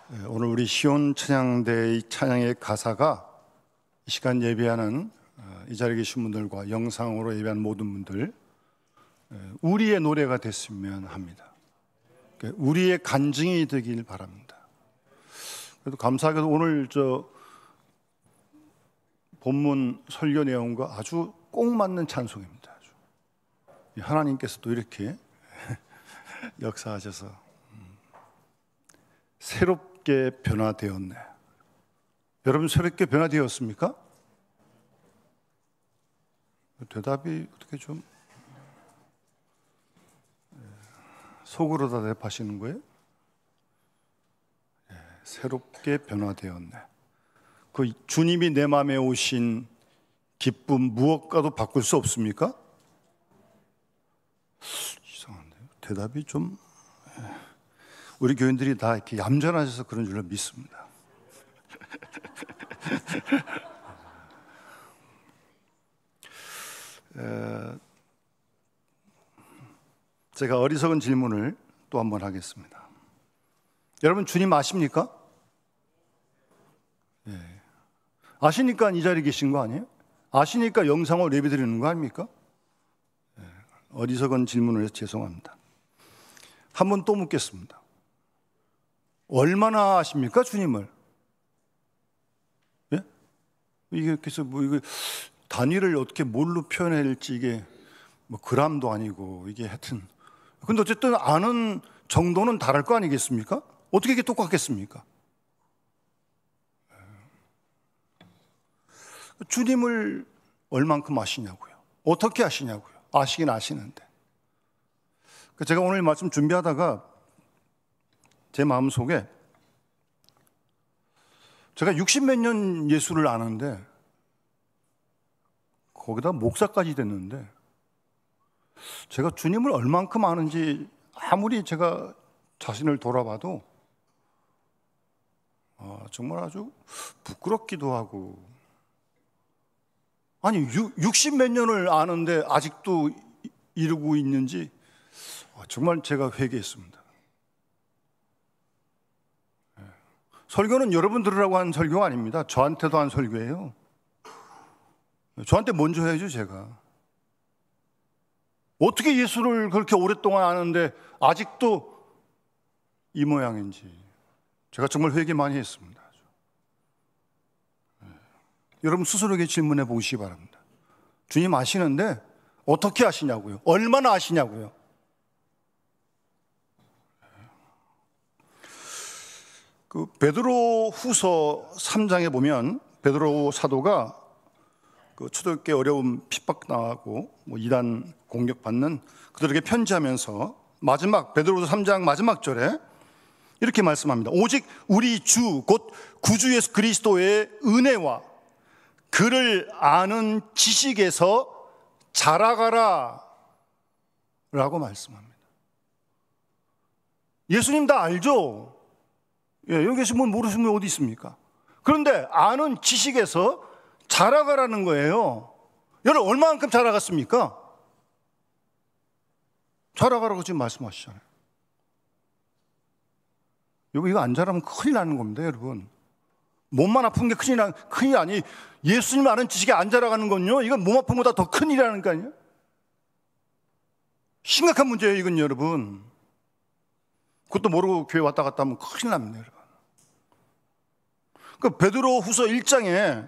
오늘 우리 시온 찬양대의 찬양의 가사가 이 시간 예배하는 이 자리에 계신 분들과 영상으로 예배하는 모든 분들 우리의 노래가 됐으면 합니다. 우리의 간증이 되길 바랍니다. 그래도 감사하게도 오늘 본문 설교 내용과 아주 꼭 맞는 찬송입니다. 하나님께서도 이렇게 역사하셔서 새롭게 변화되었네. 여러분 새롭게 변화되었습니까? 대답이 어떻게 좀 속으로 다 대답하시는 거예요? 새롭게 변화되었네. 그 주님이 내 마음에 오신 기쁨 무엇과도 바꿀 수 없습니까? 이상한데요. 대답이 좀 우리 교인들이 다 이렇게 얌전하셔서 그런 줄로 믿습니다. 제가 어리석은 질문을 또 한 번 하겠습니다. 여러분 주님 아십니까? 아시니까 이 자리에 계신 거 아니에요? 아시니까 영상을 예배드리는 거 아닙니까? 어리석은 질문을 해서 죄송합니다. 한 번 또 묻겠습니다. 얼마나 아십니까, 주님을? 예? 이게 그래서 이거 단위를 어떻게 뭘로 표현해야 될지 이게 그람도 아니고 이게 하여튼. 근데 어쨌든 아는 정도는 다를 거 아니겠습니까? 어떻게 이게 똑같겠습니까? 주님을 얼만큼 아시냐고요? 어떻게 아시냐고요? 아시긴 아시는데. 제가 오늘 말씀 준비하다가 제 마음속에 제가 60몇 년 예수를 아는데 거기다 목사까지 됐는데 제가 주님을 얼만큼 아는지 아무리 제가 자신을 돌아봐도 정말 아주 부끄럽기도 하고 아니 60몇 년을 아는데 아직도 이러고 있는지 정말 제가 회개했습니다. 설교는 여러분 들으라고 한 설교가 아닙니다. 저한테도 한 설교예요. 저한테 먼저 해야죠. 제가 어떻게 예수를 그렇게 오랫동안 아는데 아직도 이 모양인지 제가 정말 회개 많이 했습니다. 여러분 스스로에게 질문해 보시기 바랍니다. 주님 아시는데 어떻게 아시냐고요? 얼마나 아시냐고요? 그 베드로 후서 3장에 보면 베드로 사도가 그 초대교회 어려움 핍박당하고 이단 공격받는 그들에게 편지하면서 마지막 베드로후서 3장 마지막 절에 이렇게 말씀합니다. 오직 우리 주 곧 구주 예수 그리스도의 은혜와 그를 아는 지식에서 자라가라 라고 말씀합니다. 예수님 다 알죠? 여기 계신 분 모르시는 분 어디 있습니까? 그런데 아는 지식에서 자라가라는 거예요. 여러분 얼마만큼 자라갔습니까? 자라가라고 지금 말씀하시잖아요. 이거 안 자라면 큰일 나는 겁니다, 여러분. 몸만 아픈 게 큰일 아니 예수님 아는 지식에 안 자라가는 건요, 이건 몸 아픈 것보다 더 큰일이라는 거 아니에요? 심각한 문제예요, 이건 여러분. 그것도 모르고 교회 왔다 갔다 하면 큰일 납니다, 여러분. 그 베드로 후서 1장에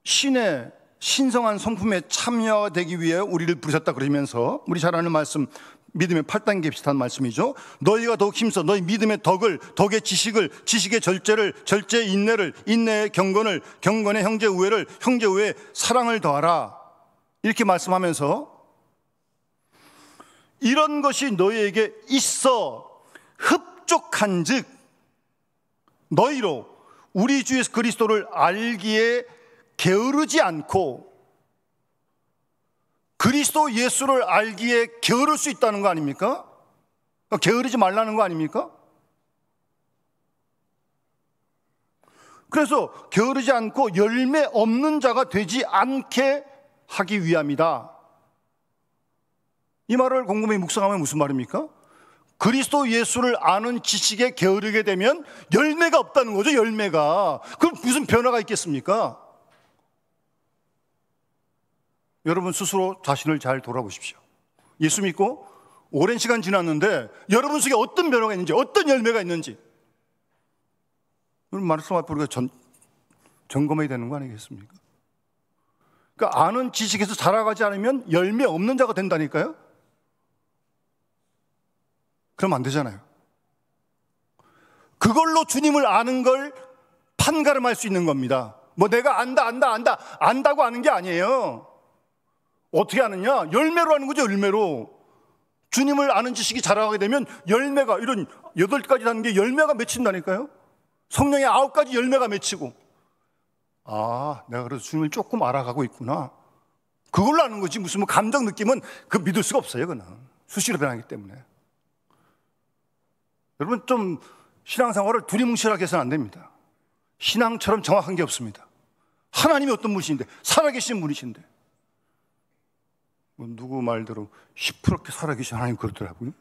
신의 신성한 성품에 참여되기 위해 우리를 부르셨다 그러면서 우리 잘 아는 말씀 믿음의 8단계 비슷한 말씀이죠. 너희가 더욱 힘써 너희 믿음의 덕을 덕의 지식을 지식의 절제를 절제의 인내를 인내의 경건을 경건의 형제 우애를 형제 우애의 사랑을 더하라 이렇게 말씀하면서 이런 것이 너희에게 있어 흡족한즉 너희로 우리 주 예수 그리스도를 알기에 게으르지 않고 그리스도 예수를 알기에 게으를 수 있다는 거 아닙니까? 게으르지 말라는 거 아닙니까? 그래서 게으르지 않고 열매 없는 자가 되지 않게 하기 위함이다. 이 말을 곰곰이 묵상하면 무슨 말입니까? 그리스도 예수를 아는 지식에 게으르게 되면 열매가 없다는 거죠. 열매가. 그럼 무슨 변화가 있겠습니까? 여러분 스스로 자신을 잘 돌아보십시오. 예수 믿고 오랜 시간 지났는데 여러분 속에 어떤 변화가 있는지, 어떤 열매가 있는지, 여러분 말씀 앞에 우리가 점검해야 되는 거 아니겠습니까? 그러니까 아는 지식에서 자라가지 않으면 열매 없는 자가 된다니까요. 그러면 안 되잖아요. 그걸로 주님을 아는 걸 판가름할 수 있는 겁니다. 뭐 내가 안다고 아는 게 아니에요. 어떻게 아느냐? 열매로 하는 거죠. 열매로. 주님을 아는 지식이 자라가게 되면 열매가, 이런 8가지 단계 열매가 맺힌다니까요. 성령의 9가지 열매가 맺히고, 아, 내가 그래서 주님을 조금 알아가고 있구나. 그걸로 아는 거지. 무슨 뭐 감정 느낌은 그 믿을 수가 없어요. 그는 수시로 변하기 때문에. 여러분 좀 신앙생활을 두리뭉실하게 해서는 안 됩니다. 신앙처럼 정확한 게 없습니다. 하나님이 어떤 분이신데, 살아계신 분이신데, 뭐 누구 말대로 시퍼렇게 살아계신 하나님 그러더라고요.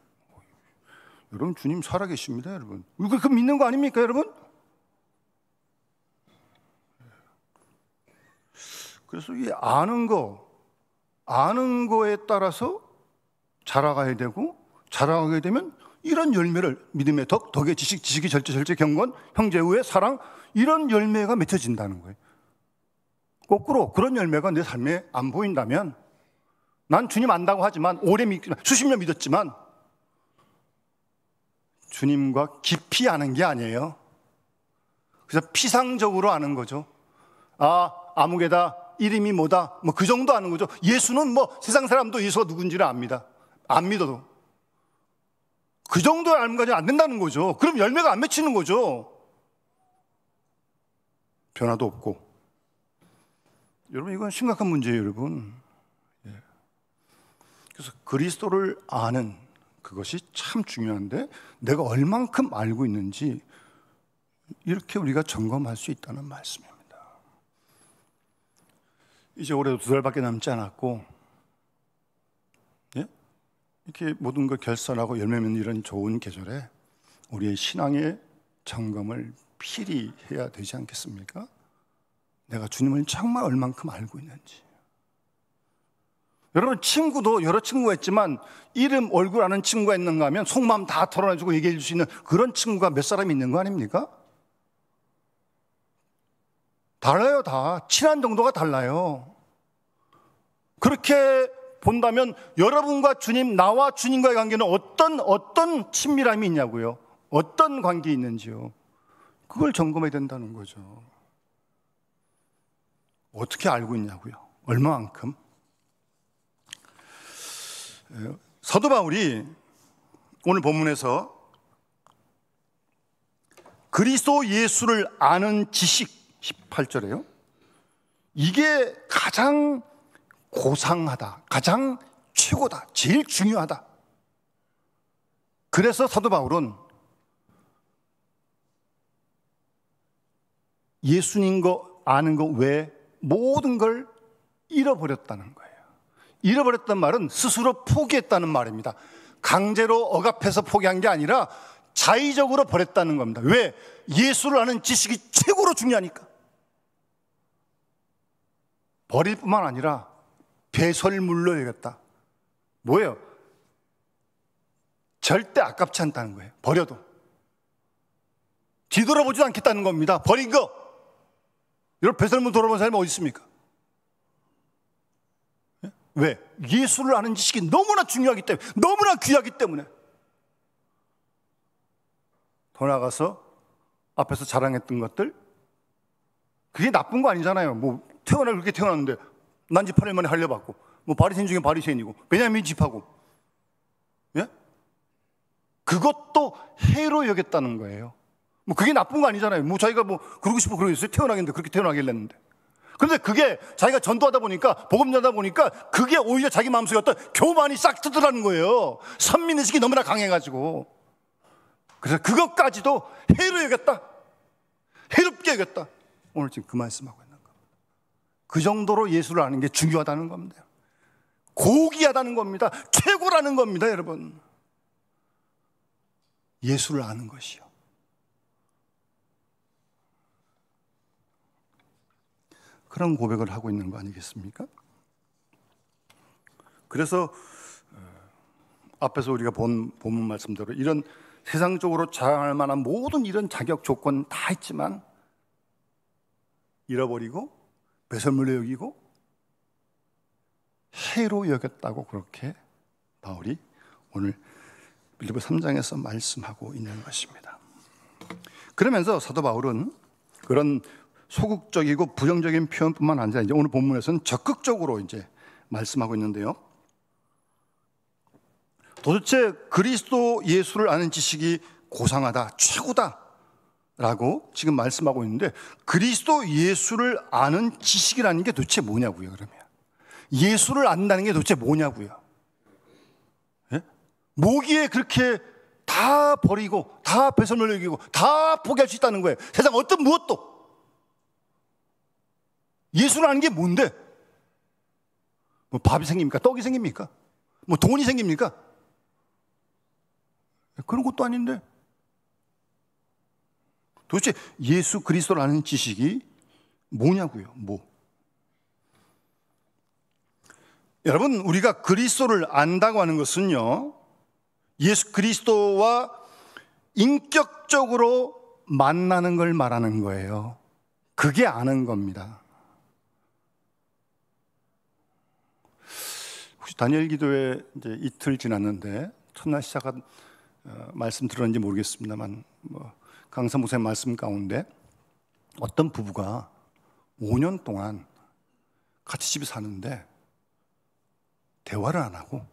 여러분 주님 살아계십니다. 여러분 그 믿는 거 아닙니까 여러분? 그래서 이 아는 거에 따라서 자라가야 되고, 자라가게 되면 이런 열매를, 믿음의 덕, 덕의 지식, 지식의 절제, 경건, 형제 우애, 사랑, 이런 열매가 맺혀진다는 거예요. 거꾸로 그런 열매가 내 삶에 안 보인다면, 난 주님 안다고 하지만, 오래 믿지만, 수십 년 믿었지만 주님과 깊이 아는 게 아니에요. 그래서 피상적으로 아는 거죠. 아, 아무개다, 이름이 뭐다, 뭐 그 정도 아는 거죠. 예수는 뭐 세상 사람도 예수가 누군지를 압니다. 안 믿어도 그 정도의 알면 가지고 안 된다는 거죠. 그럼 열매가 안 맺히는 거죠. 변화도 없고. 여러분 이건 심각한 문제예요. 여러분. 그래서 그리스도를 아는 그것이 참 중요한데, 내가 얼만큼 알고 있는지 이렇게 우리가 점검할 수 있다는 말씀입니다. 이제 올해도 2달밖에 남지 않았고, 이렇게 모든 걸 결산하고 열매 맺는 이런 좋은 계절에 우리의 신앙의 점검을 필히 해야 되지 않겠습니까? 내가 주님을 정말 얼만큼 알고 있는지. 여러분 친구도 여러 친구가 있지만 이름 얼굴 아는 친구가 있는가 하면 속마음 다 털어내주고 얘기해 줄 수 있는 그런 친구가 몇 사람이 있는 거 아닙니까? 달라요. 다 친한 정도가 달라요. 그렇게 본다면 여러분과 주님, 나와 주님과의 관계는 어떤 친밀함이 있냐고요. 어떤 관계 있는지요. 그걸 점검해야 된다는 거죠. 어떻게 알고 있냐고요. 얼마만큼. 사도 바울이 오늘 본문에서 그리스도 예수를 아는 지식, 18절에요. 이게 가장 고상하다, 가장 최고다, 제일 중요하다. 그래서 사도 바울은 예수님 거 아는 거 외에 모든 걸 잃어버렸다는 거예요. 잃어버렸단 말은 스스로 포기했다는 말입니다. 강제로 억압해서 포기한 게 아니라 자의적으로 버렸다는 겁니다. 왜? 예수를 아는 지식이 최고로 중요하니까. 버릴 뿐만 아니라 배설물로 여겼다. 뭐예요? 절대 아깝지 않다는 거예요. 버려도. 뒤돌아보지도 않겠다는 겁니다. 버린 거. 여러분 배설물 돌아본 사람이 어디 있습니까? 왜? 예수를 아는 지식이 너무나 중요하기 때문에, 너무나 귀하기 때문에. 더 나가서 앞에서 자랑했던 것들, 그게 나쁜 거 아니잖아요. 뭐 그렇게 태어났는데 난지 8일 만에 할례받고, 뭐 바리새인 중에 바리새인이고, 베냐민 집하고, 예? 그것도 해로 여겼다는 거예요. 뭐 그게 나쁜 거 아니잖아요. 뭐 자기가 뭐 그러고 싶어 그러겠어요. 태어나겠는데, 그렇게 태어나길래 했는데. 그런데 그게 자기가 전도하다 보니까, 복음 전하다 보니까 그게 오히려 자기 마음속에 어떤 교만이 싹 트더라는 거예요. 선민의식이 너무나 강해가지고. 그래서 그것까지도 해로 여겼다, 해롭게 여겼다. 오늘 지금 그 말씀하고 있는 겁니다. 그 정도로 예수를 아는 게 중요하다는 겁니다. 고귀하다는 겁니다. 최고라는 겁니다. 여러분, 예수를 아는 것이요. 그런 고백을 하고 있는 거 아니겠습니까? 그래서 앞에서 우리가 본 본문 말씀대로 이런 세상적으로 자랑할 만한 모든 이런 자격 조건 다 있지만 잃어버리고 배설물로 여기고 해로 여겼다고 그렇게 바울이 오늘 빌립보 3장에서 말씀하고 있는 것입니다. 그러면서 사도 바울은 그런 소극적이고 부정적인 표현뿐만 아니라 이제 오늘 본문에서는 적극적으로 이제 말씀하고 있는데요. 도대체 그리스도 예수를 아는 지식이 고상하다, 최고다라고 지금 말씀하고 있는데 그리스도 예수를 아는 지식이라는 게 도대체 뭐냐고요, 그러면. 예수를 안다는 게 도대체 뭐냐고요. 예? 뭐기에 그렇게 다 버리고 다 배설물 여기고 다 포기할 수 있다는 거예요. 세상 어떤 무엇도. 예수를 아는 게 뭔데? 뭐 밥이 생깁니까? 떡이 생깁니까? 뭐 돈이 생깁니까? 그런 것도 아닌데 도대체 예수 그리스도를 아는 지식이 뭐냐고요? 뭐? 여러분, 우리가 그리스도를 안다고 하는 것은요, 예수 그리스도와 인격적으로 만나는 걸 말하는 거예요. 그게 아는 겁니다. 혹시 다니엘 기도회 이제 이틀 지났는데 첫날 시작한 말씀 들었는지 모르겠습니다만 강사 목사님 말씀 가운데 어떤 부부가 5년 동안 같이 집에 사는데 대화를 안 하고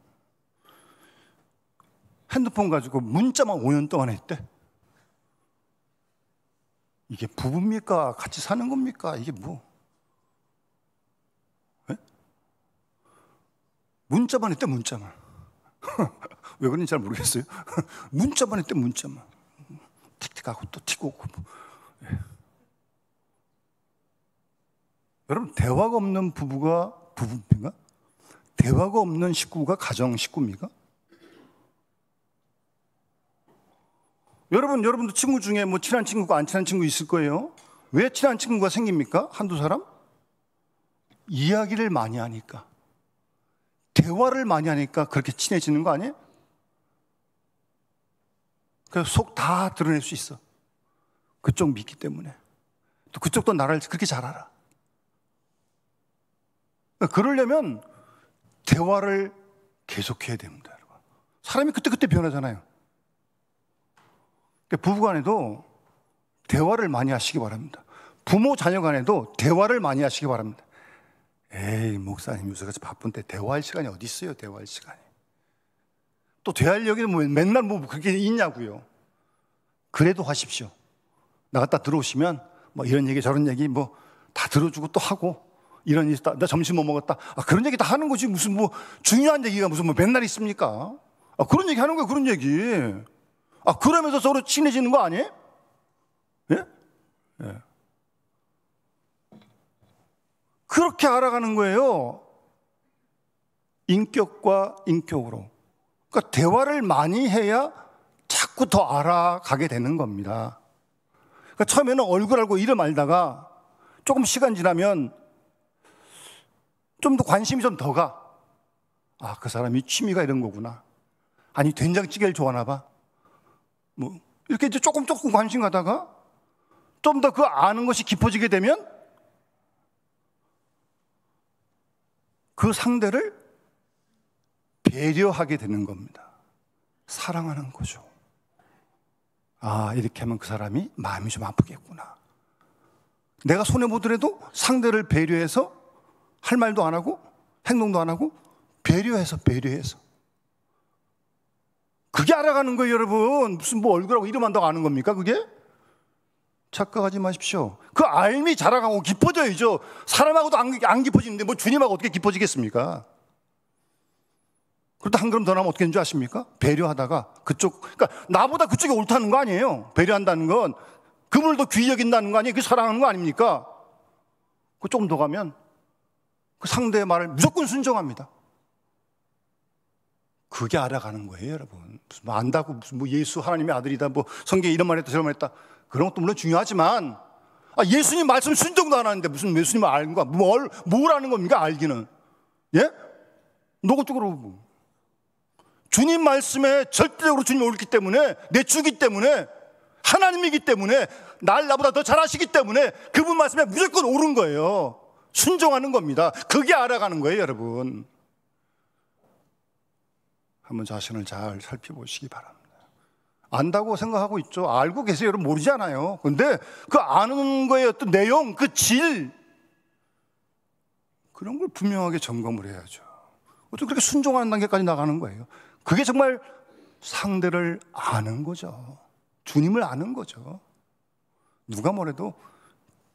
핸드폰 가지고 문자만 5년 동안 했대. 이게 부부입니까? 같이 사는 겁니까? 이게 뭐? 네? 문자만 했대, 문자만. 왜 그런지 잘 모르겠어요. 문자만 했대, 문자만. 틱틱하고 또 틱 오고. 네. 여러분, 대화가 없는 부부가 부부입니까? 대화가 없는 식구가 가정 식구입니까? 여러분도 친구 중에 뭐 친한 친구가 안 친한 친구 있을 거예요. 왜 친한 친구가 생깁니까? 한두 사람? 이야기를 많이 하니까, 대화를 많이 하니까 그렇게 친해지는 거 아니에요? 그래서 속 다 드러낼 수 있어. 그쪽 믿기 때문에. 또 그쪽도 나를 그렇게 잘 알아. 그러려면 대화를 계속해야 됩니다. 여러분. 사람이 그때 변하잖아요. 부부 간에도 대화를 많이 하시기 바랍니다. 부모 자녀 간에도 대화를 많이 하시기 바랍니다. 에이, 목사님 요새같이 바쁜데 대화할 시간이 어디 있어요? 대화할 시간이. 또 대화할 여기는 뭐 맨날 뭐 그렇게 있냐고요. 그래도 하십시오. 나갔다 들어오시면 뭐 이런 얘기 저런 얘기 뭐 다 들어주고 또 하고, 이런 일 있다, 나 점심 뭐 먹었다, 그런 얘기 다 하는 거지. 무슨 뭐 중요한 얘기가 무슨 뭐 맨날 있습니까? 그런 얘기 하는 거예요. 그런 얘기. 그러면서 서로 친해지는 거 아니에요? 예? 예. 그렇게 알아가는 거예요. 인격과 인격으로. 그러니까 대화를 많이 해야 자꾸 더 알아가게 되는 겁니다. 그러니까 처음에는 얼굴 알고 이름 알다가 조금 시간 지나면 좀 더 관심이 좀 더 가. 그 사람이 취미가 이런 거구나. 아니, 된장찌개를 좋아하나 봐. 뭐 이렇게 이제 조금 관심 가다가 좀 더 그 아는 것이 깊어지게 되면 그 상대를 배려하게 되는 겁니다. 사랑하는 거죠. 이렇게 하면 그 사람이 마음이 좀 아프겠구나. 내가 손해보더라도 상대를 배려해서 할 말도 안 하고 행동도 안 하고 배려해서 그게 알아가는 거예요, 여러분. 무슨 뭐 얼굴하고 이름 한다고 아는 겁니까, 그게? 착각하지 마십시오. 그 알미 자라가고 깊어져야죠. 사람하고도 안 깊어지는데 뭐 주님하고 어떻게 깊어지겠습니까? 그러다 한 걸음 더 나면 어떻게 되는 줄 아십니까? 배려하다가 그러니까 나보다 그쪽이 옳다는 거 아니에요. 배려한다는 건 그분을 더 귀히 여긴다는 거 아니에요. 그게 사랑하는 거 아닙니까? 그 조금 더 가면 그 상대의 말을 무조건 순종합니다. 그게 알아가는 거예요, 여러분. 무슨 뭐 안다고 무슨 뭐 예수 하나님의 아들이다, 뭐 성경에 이런 말 했다 저런 말 했다, 그런 것도 물론 중요하지만, 예수님 말씀 순종도 안 하는데 무슨 예수님을 아는 거야? 뭘 아는 겁니까? 알기는. 예? 노골적으로 주님 말씀에 절대적으로 주님이 옳기 때문에, 내 주기 때문에, 하나님이기 때문에, 나보다 더 잘하시기 때문에 그분 말씀에 무조건 옳은 거예요. 순종하는 겁니다. 그게 알아가는 거예요, 여러분. 한번 자신을 잘 살펴보시기 바랍니다. 안다고 생각하고 있죠. 알고 계세요. 여러분 모르지 않아요. 그런데 그 아는 거의 어떤 내용, 그 질, 그런 걸 분명하게 점검을 해야죠. 어떻게 그렇게 순종하는 단계까지 나가는 거예요? 그게 정말 상대를 아는 거죠. 주님을 아는 거죠. 누가 뭐래도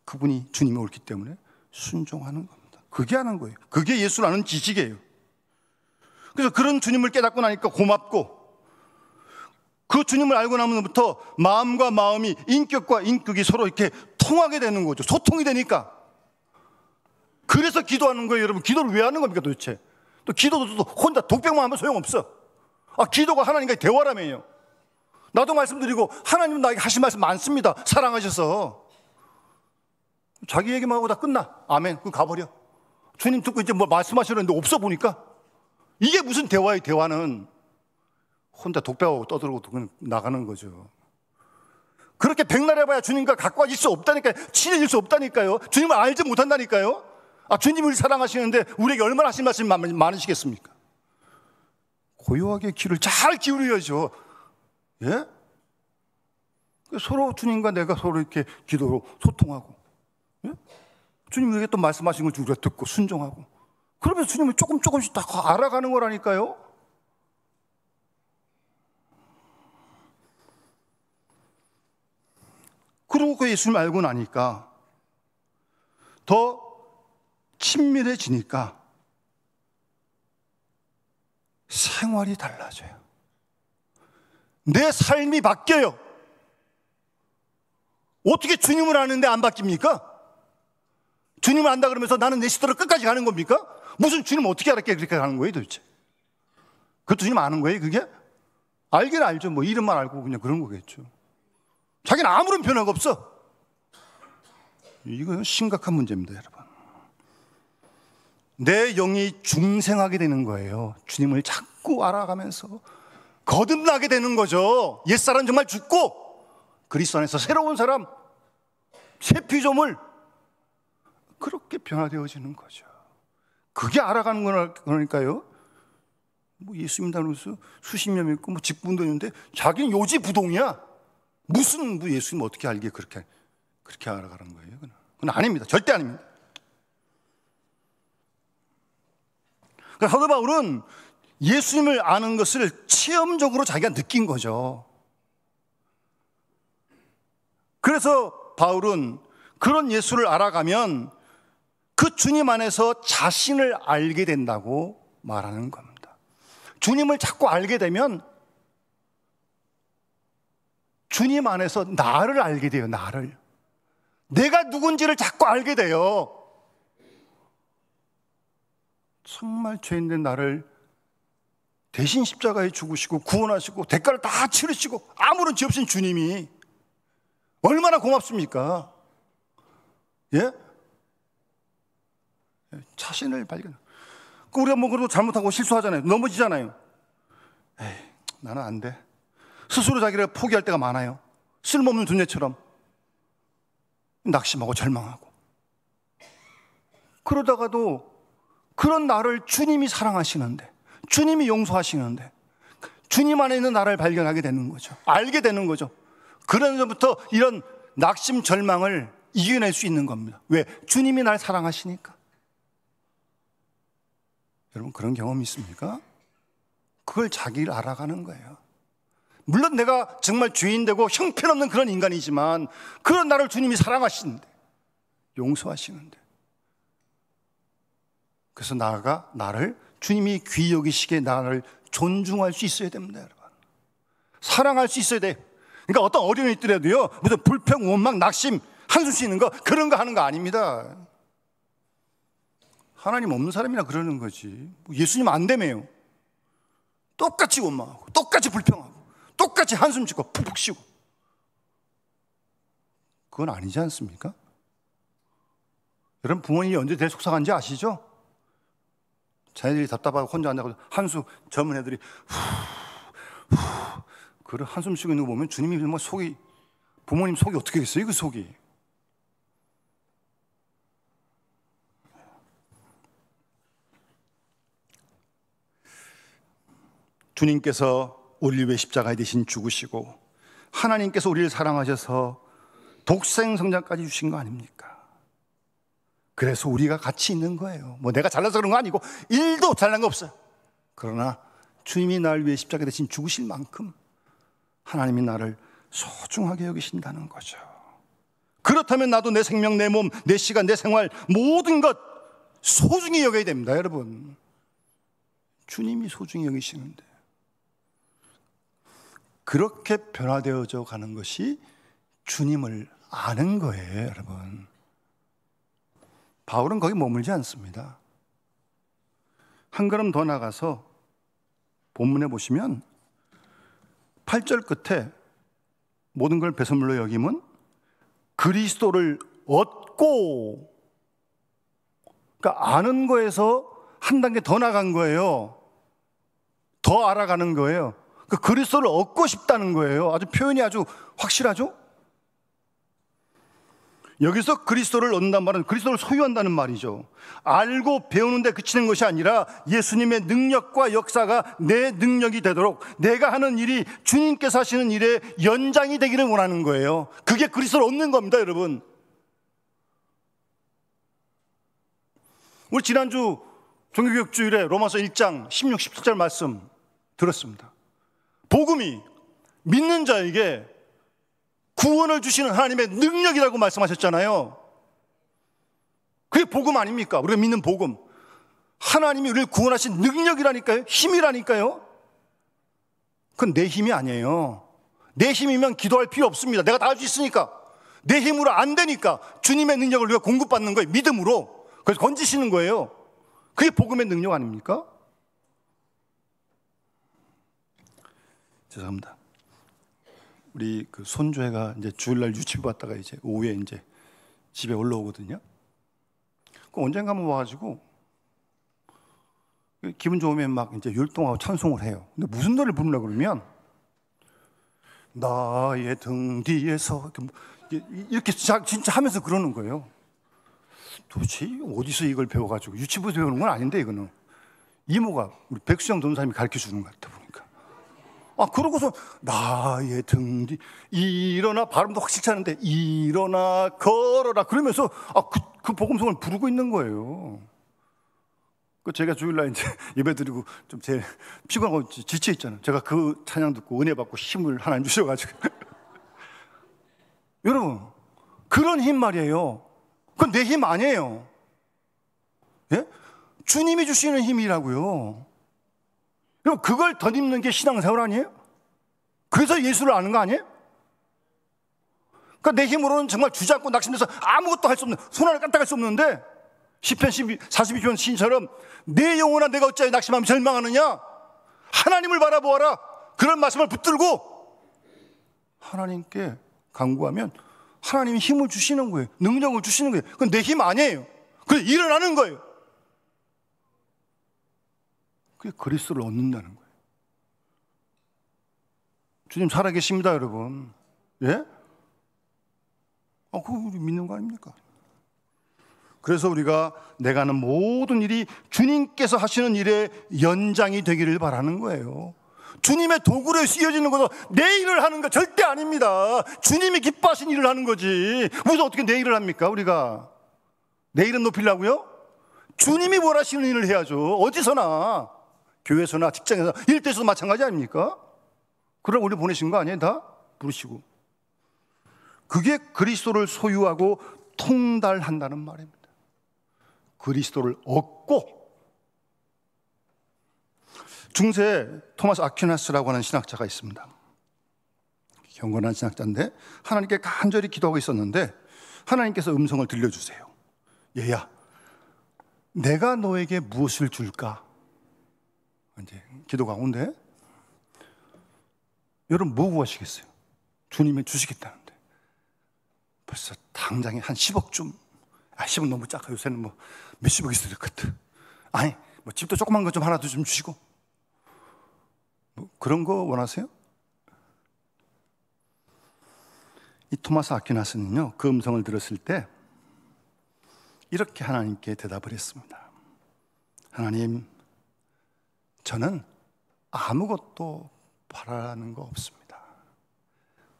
그분이 주님이 옳기 때문에 순종하는 겁니다. 그게 아는 거예요. 그게 예수를 아는 지식이에요. 그래서 그런 주님을 깨닫고 나니까 고맙고, 그 주님을 알고 나면부터 마음과 마음이, 인격과 인격이 서로 이렇게 통하게 되는 거죠. 소통이 되니까. 그래서 기도하는 거예요, 여러분. 기도를 왜 하는 겁니까, 도대체? 또 기도도 또 혼자 독백만 하면 소용없어. 기도가 하나님과의 대화라며요. 나도 말씀드리고, 하나님은 나에게 하신 말씀 많습니다. 사랑하셔서. 자기 얘기만 하고 다 끝나. 아멘. 그럼 가버려. 주님 듣고 이제 뭐 말씀하시는데 없어 보니까. 이게 무슨 대화예요, 대화는. 혼자 독백하고 떠들고 그냥 나가는 거죠. 그렇게 백날 해봐야 주님과 가까워질 수 없다니까요. 친해질 수 없다니까요. 주님을 알지 못한다니까요. 주님을 사랑하시는데 우리에게 얼마나 하신 말씀이 많으시겠습니까? 고요하게 귀를 잘 기울여야죠. 예? 서로 주님과 내가 서로 이렇게 기도로 소통하고, 예? 주님에게 또 말씀하신 걸 우리가 듣고 순종하고, 그러면서 주님을 조금씩 다 알아가는 거라니까요. 그리고 그 예수님을 알고 나니까 더 친밀해지니까 생활이 달라져요. 내 삶이 바뀌어요. 어떻게 주님을 아는데 안 바뀝니까? 주님을 안다 그러면서 나는 내 시대로 끝까지 가는 겁니까? 무슨 주님 어떻게 알았게 그렇게 가는 거예요, 도대체? 그 주님 아는 거예요, 그게? 알긴 알죠. 뭐 이름만 알고 그냥 그런 거겠죠. 자기는 아무런 변화가 없어. 이건 심각한 문제입니다, 여러분. 내 영이 중생하게 되는 거예요. 주님을 자꾸 알아가면서 거듭나게 되는 거죠. 옛사람 정말 죽고 그리스도 안에서 새로운 사람, 새 피조물, 그렇게 변화되어지는 거죠. 그게 알아가는 거니까요. 뭐 예수 믿다면서 수십 년 믿고 뭐 직분도 있는데 자기는 요지부동이야. 무슨 뭐 예수님 어떻게 알기에 그렇게 알아가는 거예요? 그건 아닙니다. 절대 아닙니다. 그러니까 사도 바울은 예수님을 아는 것을 체험적으로 자기가 느낀 거죠. 그래서 바울은 그런 예수를 알아가면 그 주님 안에서 자신을 알게 된다고 말하는 겁니다. 주님을 자꾸 알게 되면 주님 안에서 나를 알게 돼요. 나를. 내가 누군지를 자꾸 알게 돼요. 정말 죄인된 나를 대신 십자가에 죽으시고 구원하시고 대가를 다 치르시고 아무런 죄 없인 주님이 얼마나 고맙습니까? 예? 자신을 발견. 우리가 뭐 그래도 잘못하고 실수하잖아요. 넘어지잖아요. 에이, 나는 안 돼. 스스로 자기를 포기할 때가 많아요. 쓸모없는 존재처럼 낙심하고 절망하고. 그러다가도 그런 나를 주님이 사랑하시는데, 주님이 용서하시는데, 주님 안에 있는 나를 발견하게 되는 거죠. 알게 되는 거죠. 그러면서부터 이런 낙심 절망을 이겨낼 수 있는 겁니다. 왜? 주님이 날 사랑하시니까. 여러분 그런 경험이 있습니까? 그걸 자기를 알아가는 거예요. 물론 내가 정말 죄인되고 형편없는 그런 인간이지만 그런 나를 주님이 사랑하시는데, 용서하시는데, 그래서 나아가 나를 주님이 귀히 여기시기에 나를 존중할 수 있어야 됩니다, 여러분. 사랑할 수 있어야 돼요. 그러니까 어떤 어려움이 있더라도요, 무슨 불평, 원망, 낙심, 한숨 쉬는 거 그런 거 하는 거 아닙니다. 하나님 없는 사람이나 그러는 거지. 예수님 안 되매요. 똑같이 원망하고 똑같이 불평하고 똑같이 한숨 짓고 푹푹 쉬고. 그건 아니지 않습니까? 여러분, 부모님이 언제 제일 속상한지 아시죠? 자녀들이 답답하고 혼자 앉아서 한숨, 젊은 애들이 그래 한숨 쉬고 있는 거 보면 주님이 뭐 속이, 부모님 속이 어떻게 됐어요? 그 속이. 주님께서 우리를 위해 십자가에 대신 죽으시고 하나님께서 우리를 사랑하셔서 독생 성자까지 주신 거 아닙니까? 그래서 우리가 같이 있는 거예요. 뭐 내가 잘나서 그런 거 아니고 1도 잘난 거 없어요. 그러나 주님이 나를 위해 십자가에 대신 죽으실 만큼 하나님이 나를 소중하게 여기신다는 거죠. 그렇다면 나도 내 생명, 내 몸, 내 시간, 내 생활 모든 것 소중히 여겨야 됩니다. 여러분, 주님이 소중히 여기시는데 그렇게 변화되어져 가는 것이 주님을 아는 거예요. 여러분, 바울은 거기 머물지 않습니다. 한 걸음 더 나가서 본문에 보시면 8절 끝에 모든 걸 배설물로 여김은 그리스도를 얻고, 그러니까 아는 거에서 한 단계 더 나간 거예요. 더 알아가는 거예요. 그 그리스도를 얻고 싶다는 거예요. 아주 표현이 아주 확실하죠? 여기서 그리스도를 얻는다는 말은 그리스도를 소유한다는 말이죠. 알고 배우는 데 그치는 것이 아니라 예수님의 능력과 역사가 내 능력이 되도록 내가 하는 일이 주님께서 하시는 일의 연장이 되기를 원하는 거예요. 그게 그리스도를 얻는 겁니다, 여러분. 우리 지난주 종교개혁주일에 로마서 1장 16, 17절 말씀 들었습니다. 복음이 믿는 자에게 구원을 주시는 하나님의 능력이라고 말씀하셨잖아요. 그게 복음 아닙니까? 우리가 믿는 복음, 하나님이 우리를 구원하신 능력이라니까요. 힘이라니까요. 그건 내 힘이 아니에요. 내 힘이면 기도할 필요 없습니다. 내가 다 할 수 있으니까. 내 힘으로 안 되니까 주님의 능력을 우리가 공급받는 거예요. 믿음으로. 그래서 건지시는 거예요. 그게 복음의 능력 아닙니까? 죄송합니다. 우리 그 손주애가 이제 주일날 유치부 갔다가 이제 오후에 이제 집에 올라오거든요. 그 언젠가 한번 와가지고 기분 좋으면 막 이제 율동하고 찬송을 해요. 근데 무슨 노래를 부르려고 그러면 나의 등 뒤에서 이렇게 진짜 하면서 그러는 거예요. 도대체 어디서 이걸 배워가지고, 유치부에서 배우는 건 아닌데 이거는 이모가 우리 백수영 전사님이 가르쳐 주는 것 같아 보니까. 그러고서 나의 등 뒤 일어나, 발음도 확실치 않은데 일어나 걸어라 그러면서 그 복음성을 부르고 있는 거예요. 그 제가 주일날 이제 예배드리고 좀 제일 피곤하고 지쳐 있잖아요. 제가 그 찬양 듣고 은혜 받고 힘을 하나님 주셔가지고 여러분, 그런 힘 말이에요. 그건 내 힘 아니에요. 예? 주님이 주시는 힘이라고요. 여러분, 그걸 덧입는 게 신앙생활 아니에요? 그래서 예수를 아는 거 아니에요? 그러니까 내 힘으로는 정말 주저앉고 낙심돼서 아무것도 할 수 없는, 손 하나 까딱할 수 없는데 시편 42편 시인처럼 내 영혼아 내가 어찌하여 낙심하며 절망하느냐, 하나님을 바라보아라, 그런 말씀을 붙들고 하나님께 간구하면 하나님이 힘을 주시는 거예요. 능력을 주시는 거예요. 그건 내 힘 아니에요. 그래서 일어나는 거예요. 그게 그리스도를 얻는다는 거예요. 주님 살아계십니다, 여러분. 예? 그거 우리 믿는 거 아닙니까? 그래서 우리가 내가 하는 모든 일이 주님께서 하시는 일의 연장이 되기를 바라는 거예요. 주님의 도구로 쓰여지는 것은 내 일을 하는 거 절대 아닙니다. 주님이 기뻐하신 일을 하는 거지. 무슨 어떻게 내 일을 합니까, 우리가? 내 이름 높이려고요? 주님이 원하시는 일을 해야죠. 어디서나, 교회에서나 직장에서, 일터에서도 마찬가지 아닙니까? 그럼 우리 보내신 거 아니에요? 다 부르시고. 그게 그리스도를 소유하고 통달한다는 말입니다. 그리스도를 얻고. 중세에 토마스 아퀴나스라고 하는 신학자가 있습니다. 경건한 신학자인데 하나님께 간절히 기도하고 있었는데 하나님께서 음성을 들려주세요. 얘야, 내가 너에게 무엇을 줄까? 이제 기도 가운데 여러분 뭐 구하시겠어요? 주님이 주시겠다는데 벌써 당장에 한 10억 좀, 10억 너무 작아. 요새는 뭐 몇십억 있어야 될 것 같아. 아니 뭐 집도 조그만 거 좀 하나도 좀 주시고, 뭐 그런 거 원하세요? 이 토마스 아퀴나스는요, 그 음성을 들었을 때 이렇게 하나님께 대답을 했습니다. 하나님, 저는 아무것도 바라는 거 없습니다.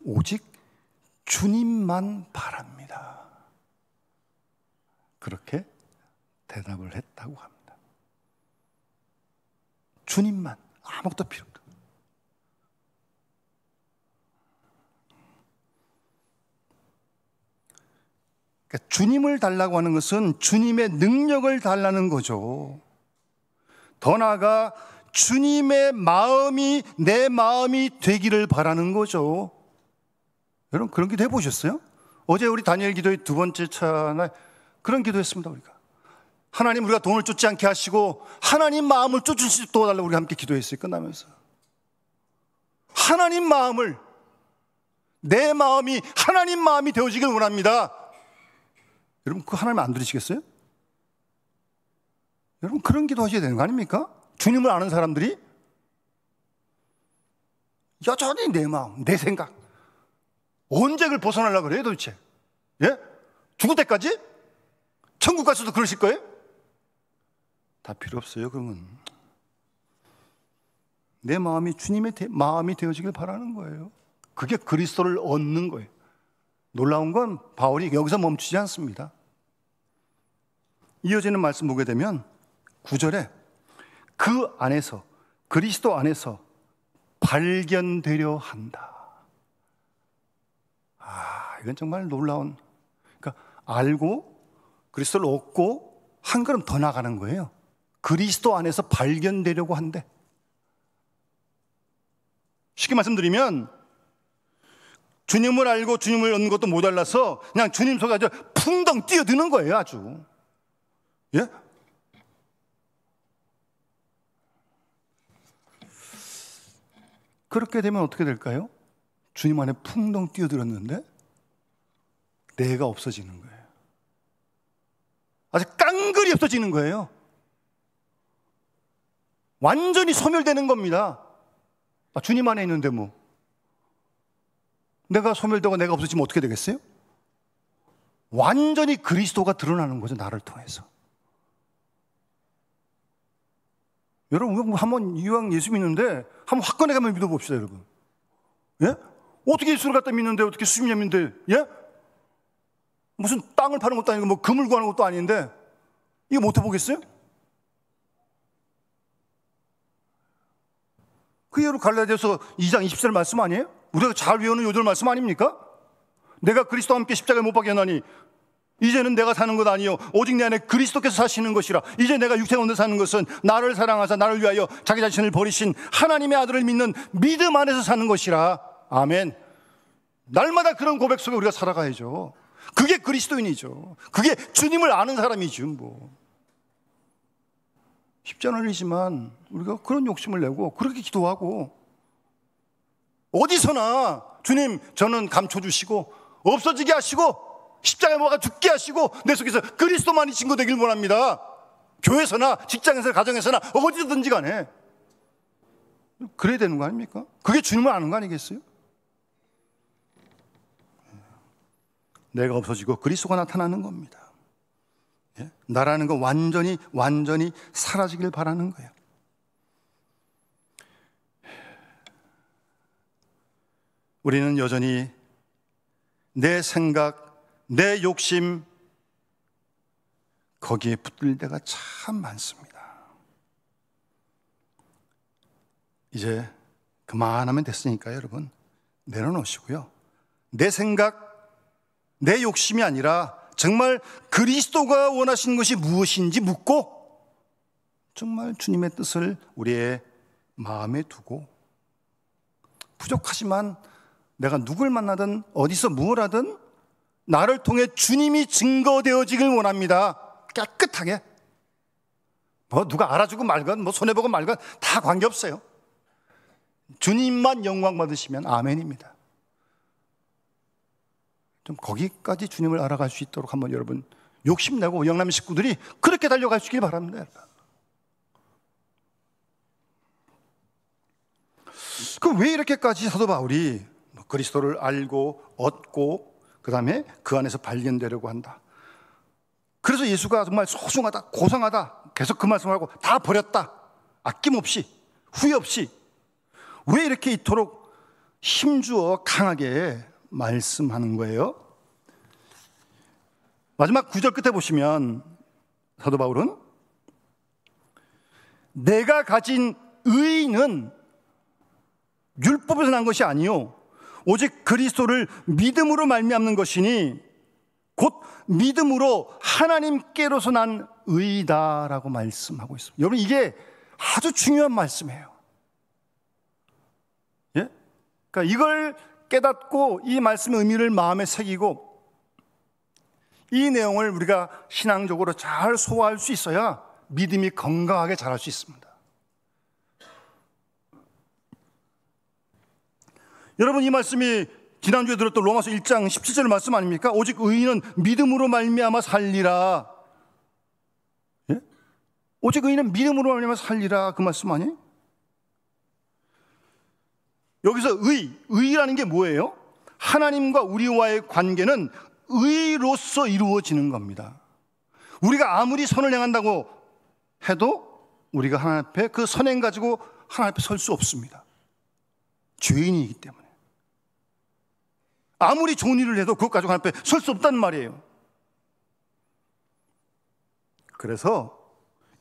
오직 주님만 바랍니다. 그렇게 대답을 했다고 합니다. 주님만, 아무것도 필요 없다. 그러니까 주님을 달라고 하는 것은 주님의 능력을 달라는 거죠. 더 나아가 주님의 마음이 내 마음이 되기를 바라는 거죠. 여러분 그런 기도 해보셨어요? 어제 우리 다니엘 기도의 두 번째 차나 그런 기도했습니다. 우리가 하나님, 우리가 돈을 쫓지 않게 하시고 하나님 마음을 쫓을 수 있도록 달라고 우리가 함께 기도했어요. 끝나면서 하나님 마음을, 내 마음이 하나님 마음이 되어지길 원합니다. 여러분 그거 하나님 안 들으시겠어요? 여러분 그런 기도 하셔야 되는 거 아닙니까? 주님을 아는 사람들이 여전히 내 마음, 내 생각, 언제 그걸 벗어나려고 그래요 도대체? 예? 죽을 때까지? 천국 가서도 그러실 거예요? 다 필요 없어요. 그러면 내 마음이 주님의 마음이 되어지길 바라는 거예요. 그게 그리스도를 얻는 거예요. 놀라운 건 바울이 여기서 멈추지 않습니다. 이어지는 말씀 보게 되면 9절에 그 안에서, 그리스도 안에서 발견되려 한다. 이건 정말 놀라운, 그러니까 알고 그리스도를 얻고 한 걸음 더 나가는 거예요. 그리스도 안에서 발견되려고 한대. 쉽게 말씀드리면 주님을 알고 주님을 얻는 것도 모자라서 그냥 주님 속에 아주 풍덩 뛰어드는 거예요. 아주. 예? 그렇게 되면 어떻게 될까요? 주님 안에 풍덩 뛰어들었는데 내가 없어지는 거예요. 아주 깡그리 없어지는 거예요. 완전히 소멸되는 겁니다. 주님 안에 있는데 뭐 내가 소멸되고 내가 없어지면 어떻게 되겠어요? 완전히 그리스도가 드러나는 거죠. 나를 통해서. 여러분 한번 이왕 예수 믿는데 한번 확건해 가면 믿어봅시다. 여러분. 예? 어떻게 예수를 갖다 믿는데 어떻게 수십 년 믿는데, 예? 무슨 땅을 파는 것도 아니고 뭐 금을 구하는 것도 아닌데 이거 못 해보겠어요? 그게 바로 갈라디아서 2장 20절 말씀 아니에요? 우리가 잘 외우는 요절 말씀 아닙니까? 내가 그리스도와 함께 십자가에 못 박혔나니 이제는 내가 사는 것 아니요 오직 내 안에 그리스도께서 사시는 것이라. 이제 내가 육체 가운데 사는 것은 나를 사랑하사 나를 위하여 자기 자신을 버리신 하나님의 아들을 믿는 믿음 안에서 사는 것이라. 아멘. 날마다 그런 고백 속에 우리가 살아가야죠. 그게 그리스도인이죠. 그게 주님을 아는 사람이죠. 뭐 쉽지 않은 일이지만 우리가 그런 욕심을 내고 그렇게 기도하고 어디서나 주님 저는 감춰주시고 없어지게 하시고 십자가에 못 박아 죽게 하시고 내 속에서 그리스도만이 증거되길 원합니다. 교회에서나 직장에서나 가정에서나 어디든지 간에 그래야 되는 거 아닙니까? 그게 주님을 아는 거 아니겠어요? 내가 없어지고 그리스도가 나타나는 겁니다. 예? 나라는 건 완전히 사라지길 바라는 거예요. 우리는 여전히 내 생각, 내 욕심 거기에 붙들 때가 참 많습니다. 이제 그만하면 됐으니까 여러분 내려놓으시고요. 내 생각, 내 욕심이 아니라 정말 그리스도가 원하시는 것이 무엇인지 묻고 정말 주님의 뜻을 우리의 마음에 두고 부족하지만 내가 누굴 만나든 어디서 뭘 하든 나를 통해 주님이 증거되어지길 원합니다. 깨끗하게. 뭐 누가 알아주고 말건 뭐 손해보고 말건 다 관계없어요. 주님만 영광 받으시면 아멘입니다. 좀 거기까지 주님을 알아갈 수 있도록 한번 여러분 욕심내고 영남 식구들이 그렇게 달려갈 수 있길 바랍니다. 그럼 왜 이렇게까지 사도 바울이 그리스도를 알고 얻고 그 다음에 그 안에서 발견되려고 한다. 그래서 예수가 정말 소중하다, 고상하다 계속 그 말씀을 하고 다 버렸다, 아낌없이 후회 없이 왜 이렇게 이토록 힘주어 강하게 말씀하는 거예요? 마지막 9절 끝에 보시면 사도 바울은 내가 가진 의는 율법에서 난 것이 아니요 오직 그리스도를 믿음으로 말미암는 것이니 곧 믿음으로 하나님께로서 난 의다라고 말씀하고 있습니다. 여러분 이게 아주 중요한 말씀이에요. 예? 그러니까 이걸 깨닫고 이 말씀의 의미를 마음에 새기고 이 내용을 우리가 신앙적으로 잘 소화할 수 있어야 믿음이 건강하게 자랄 수 있습니다. 여러분 이 말씀이 지난주에 들었던 로마서 1장 17절 말씀 아닙니까? 오직 의인은 믿음으로 말미암아 살리라. 예? 오직 의인은 믿음으로 말미암아 살리라 그 말씀 아니에요? 여기서 의라는 게 뭐예요? 하나님과 우리와의 관계는 의로서 이루어지는 겁니다. 우리가 아무리 선을 행한다고 해도 우리가 하나님 앞에 그 선행 가지고 하나님 앞에 설 수 없습니다. 죄인이기 때문에. 아무리 좋은 일을 해도 그것 가지고 하나님 앞에 설 수 없다는 말이에요. 그래서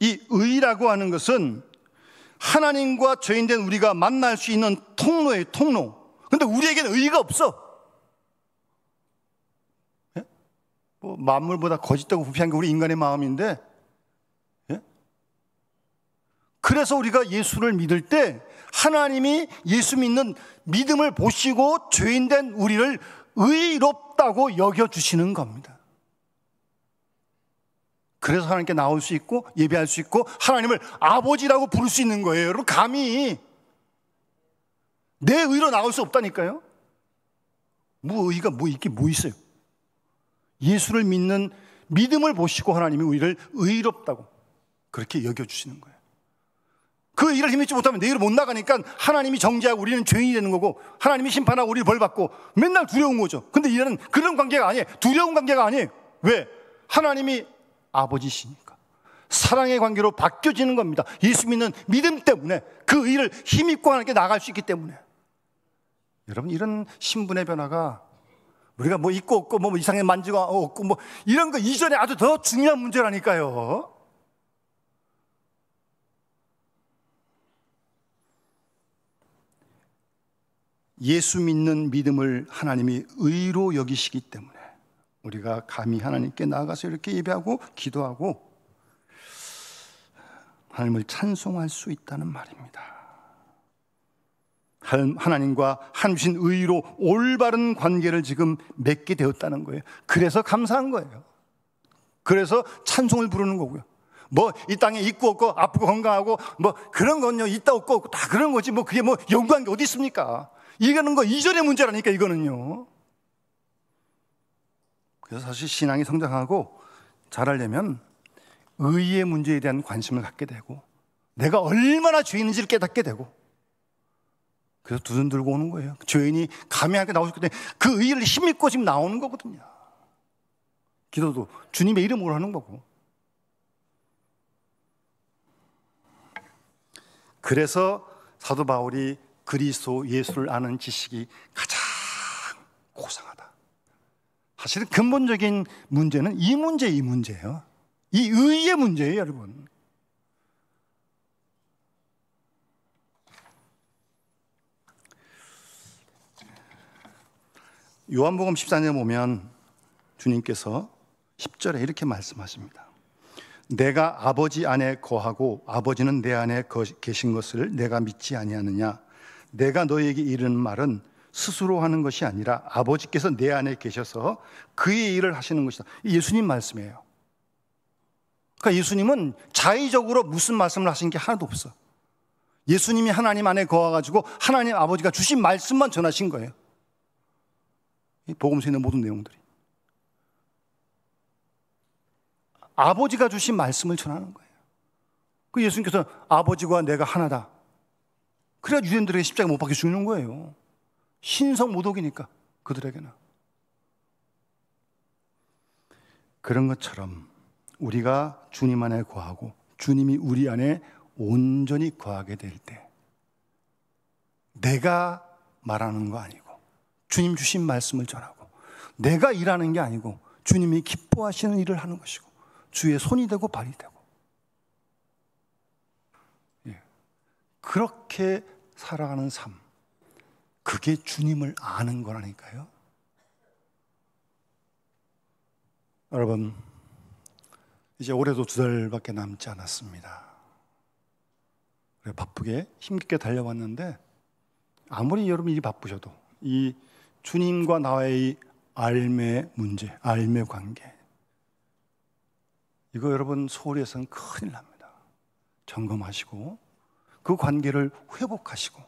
이 의라고 하는 것은 하나님과 죄인된 우리가 만날 수 있는 통로예요, 통로. 근데 우리에게는 의의가 없어. 예? 뭐 만물보다 거짓되고 부패한 게 우리 인간의 마음인데, 예? 그래서 우리가 예수를 믿을 때 하나님이 예수 믿는 믿음을 보시고 죄인된 우리를 의롭다고 여겨주시는 겁니다. 그래서 하나님께 나올 수 있고 예배할 수 있고 하나님을 아버지라고 부를 수 있는 거예요. 여러분 감히 내 의로 나올 수 없다니까요. 뭐 의가 뭐 있게 뭐 있어요. 예수를 믿는 믿음을 보시고 하나님이 우리를 의롭다고 그렇게 여겨주시는 거예요. 그 일을 힘입지 못하면 내 일을 못 나가니까 하나님이 정죄하고 우리는 죄인이 되는 거고 하나님이 심판하고 우리를 벌받고 맨날 두려운 거죠. 근데 이제는 그런 관계가 아니에요. 두려운 관계가 아니에요. 왜? 하나님이 아버지시니까 사랑의 관계로 바뀌어지는 겁니다. 예수 믿는 믿음 때문에 그 일을 힘입고 하나님께 나갈 수 있기 때문에. 여러분 이런 신분의 변화가 우리가 뭐 있고 없고 뭐 이상하게 만지고 없고 뭐 이런 거 이전에 아주 더 중요한 문제라니까요. 예수 믿는 믿음을 하나님이 의로 여기시기 때문에 우리가 감히 하나님께 나아가서 이렇게 예배하고 기도하고 하나님을 찬송할 수 있다는 말입니다. 하나님과 한 주신 의로 올바른 관계를 지금 맺게 되었다는 거예요. 그래서 감사한 거예요. 그래서 찬송을 부르는 거고요. 뭐 이 땅에 있고 없고 아프고 건강하고 뭐 그런 건요 있다 없고 없고 다 그런 거지 뭐 그게 뭐 연구한 게 어디 있습니까? 이거는 거 이전의 문제라니까 이거는요. 그래서 사실 신앙이 성장하고 자라려면 의의 문제에 대한 관심을 갖게 되고 내가 얼마나 죄인인지를 깨닫게 되고 그래서 두 손 들고 오는 거예요. 죄인이 감회하게 나오셨기 때문에 그 의를 힘입고 지금 나오는 거거든요. 기도도 주님의 이름으로 하는 거고. 그래서 사도 바울이 그리스도 예수를 아는 지식이 가장 고상하다. 사실은 근본적인 문제는 이 문제예요. 이 의의 문제예요, 여러분. 요한복음 14장에 보면 주님께서 10절에 이렇게 말씀하십니다. 내가 아버지 안에 거하고 아버지는 내 안에 계신 것을 내가 믿지 아니하느냐. 내가 너에게 이르는 말은 스스로 하는 것이 아니라 아버지께서 내 안에 계셔서 그의 일을 하시는 것이다. 예수님 말씀이에요. 그러니까 예수님은 자의적으로 무슨 말씀을 하신 게 하나도 없어. 예수님이 하나님 안에 거하가지고 하나님 아버지가 주신 말씀만 전하신 거예요. 이 복음서에 있는 모든 내용들이 아버지가 주신 말씀을 전하는 거예요. 그 예수님께서 아버지와 내가 하나다, 그래야 유대인들에게 십자가 못 박혀 죽는 거예요. 신성모독이니까 그들에게는. 그런 것처럼 우리가 주님 안에 거하고 주님이 우리 안에 온전히 거하게 될 때, 내가 말하는 거 아니고 주님 주신 말씀을 전하고, 내가 일하는 게 아니고 주님이 기뻐하시는 일을 하는 것이고, 주의 손이 되고 발이 되고, 그렇게 살아가는 삶, 그게 주님을 아는 거라니까요. 여러분, 이제 올해도 2달밖에 남지 않았습니다. 바쁘게 힘겹게 달려왔는데, 아무리 여러분 일이 바쁘셔도 이 주님과 나의 알매 문제, 알매 관계, 이거 여러분 소홀히해서는 큰일 납니다. 점검하시고 그 관계를 회복하시고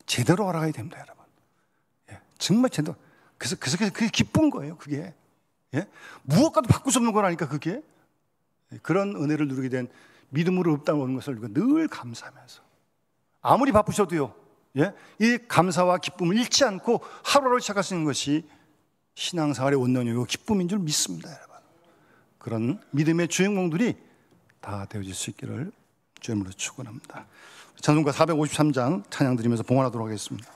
제대로 알아가야 됩니다, 여러분. 정말 제대로. 그래서 그게 기쁜 거예요, 그게. 무엇과도 바꿀 수 없는 거라니까, 그게. 그런 은혜를 누리게 된 믿음으로 읍당하는 것을 늘 감사하면서, 아무리 바쁘셔도요, 이 감사와 기쁨을 잃지 않고 하루하루 시작하시는 것이 신앙생활의 원동력이고 기쁨인 줄 믿습니다, 여러분. 그런 믿음의 주인공들이 다 되어질 수 있기를 주님으로 축원합니다. 찬송가 453장 찬양 드리면서 봉헌하도록 하겠습니다.